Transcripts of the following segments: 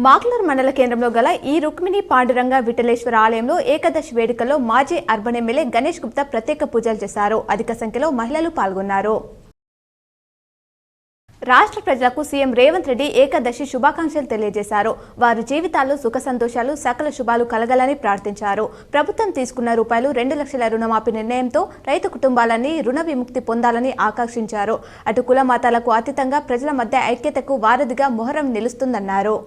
మాక్లూరు మండల కేంద్రంలో గల ఈ రుక్మిణి పాండురంగ విఠలేశ్వర ఆలయంలో ఏకాదశి వేడుకల్లో మాజీ అర్బన్ ఎమ్మెల్యే గణేష్ గుప్తా ప్రత్యేక పూజలు చేశారు. అధిక సంఖ్యలో మహిళలు పాల్గొన్నారు. రాష్ట్ర ప్రజలకు సీఎం రేవంత్ రెడ్డి ఏకాదశి శుభాకాంక్షలు తెలియజేశారు. వారి జీవితాల్లో సుఖ సంతోషాలు సకల శుభాలు కలగాలని ప్రార్థించారు. ప్రభుత్వం తీసుకున్న రూపాయలు 2 లక్షల రుణమాఫీ నిర్ణయంతో రైతు కుటుంబాలని రుణ విముక్తి పొందాలని ఆకాంక్షించారు. అటు కుల మతాలకు అతీతంగా ప్రజల మధ్య ఐక్యతకు వారధిగా మొహరం నిలుస్తుందన్నారు.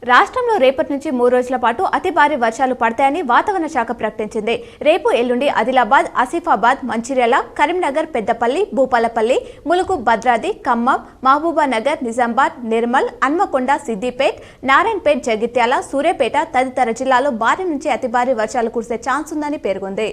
రాష్ట్రంలో రేపటి నుంచి 3 రోజుల పాటు అతి భారీ వర్షాలు పడతాయని వాతావరణ శాఖ ప్రకటించింది. రేపు ఎల్లుండి ఆదిలాబాద్, ఆసిఫాబాద్, మంచిర్యాల, కరీంనగర్, పెద్దపల్లి, భూపాలపల్లి, ములుగు, భద్రాద్రి, ఖమ్మం, మహబూబానగర్, నిజామాబాద్, నిర్మల్, హన్మకొండ, సిద్దిపేట్, నారాయణపేట్, జగిత్యాల, సూర్యాపేట తదితర జిల్లాల్లో భారీ నుంచి అతి భారీ వర్షాలు కురిసే ఛాన్స్ ఉందని పేర్కొంది.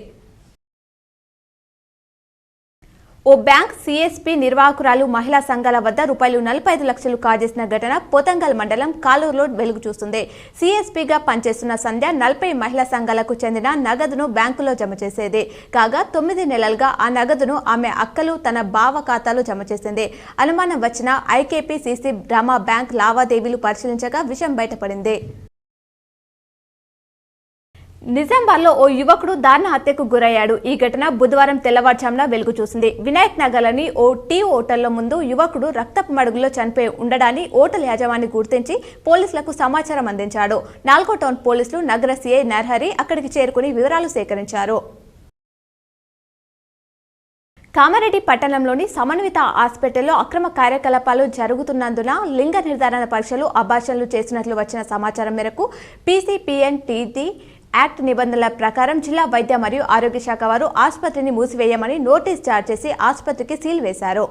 ఓ బ్యాంక్ సిఎస్పీ నిర్వాహకురాలు మహిళా సంఘాల వద్ద రూపాయలు 45 లక్షలు కాజేసిన ఘటన పోతంగల్ మండలం కాలూరులో వెలుగు చూస్తుంది. సిఎస్పీగా పనిచేస్తున్న సంధ్య 40 మహిళా సంఘాలకు చెందిన నగదును బ్యాంకులో జమ చేసేది. కాగా 9 నెలలుగా ఆ నగదును ఆమె అక్కలు తన బావ ఖాతాలో జమ చేసింది. అనుమానం వచ్చిన ఐకేపీ సిసి డ్రామా బ్యాంక్ లావాదేవీలు పరిశీలించగా విషయం బయటపడింది. నిజామాబాద్లో ఓ యువకుడు దారుణ హత్యకు గురయ్యాడు. ఈ ఘటన బుధవారం తెల్లవారుజామున వెలుగు చూసింది. వినాయక్ నగర్లోని ఓ టీ హోటల్లో ముందు యువకుడు రక్తపు మడుగులో చనిపోయి ఉండడాన్ని హోటల్ యాజమాని గుర్తించి పోలీసులకు సమాచారం అందించాడు. 4వ టౌన్ పోలీసులు నగర సీఐ నరహరి అక్కడికి చేరుకుని వివరాలు సేకరించారు. కామారెడ్డి పట్టణంలోని సమన్విత హాస్పిటల్లో అక్రమ కార్యకలాపాలు జరుగుతున్నందున లింగ నిర్ధారణ పరీక్షలు, అబార్షన్లు చేసినట్లు వచ్చిన సమాచారం మేరకు పీసీపీఎన్టీటీ యాక్ట్ నిబంధనల ప్రకారం జిల్లా వైద్య మరియు ఆరోగ్య శాఖ వారు ఆసుపత్రిని మూసివేయమని నోటీస్ జారీ చేసి ఆసుపత్రికి సీల్ వేశారు.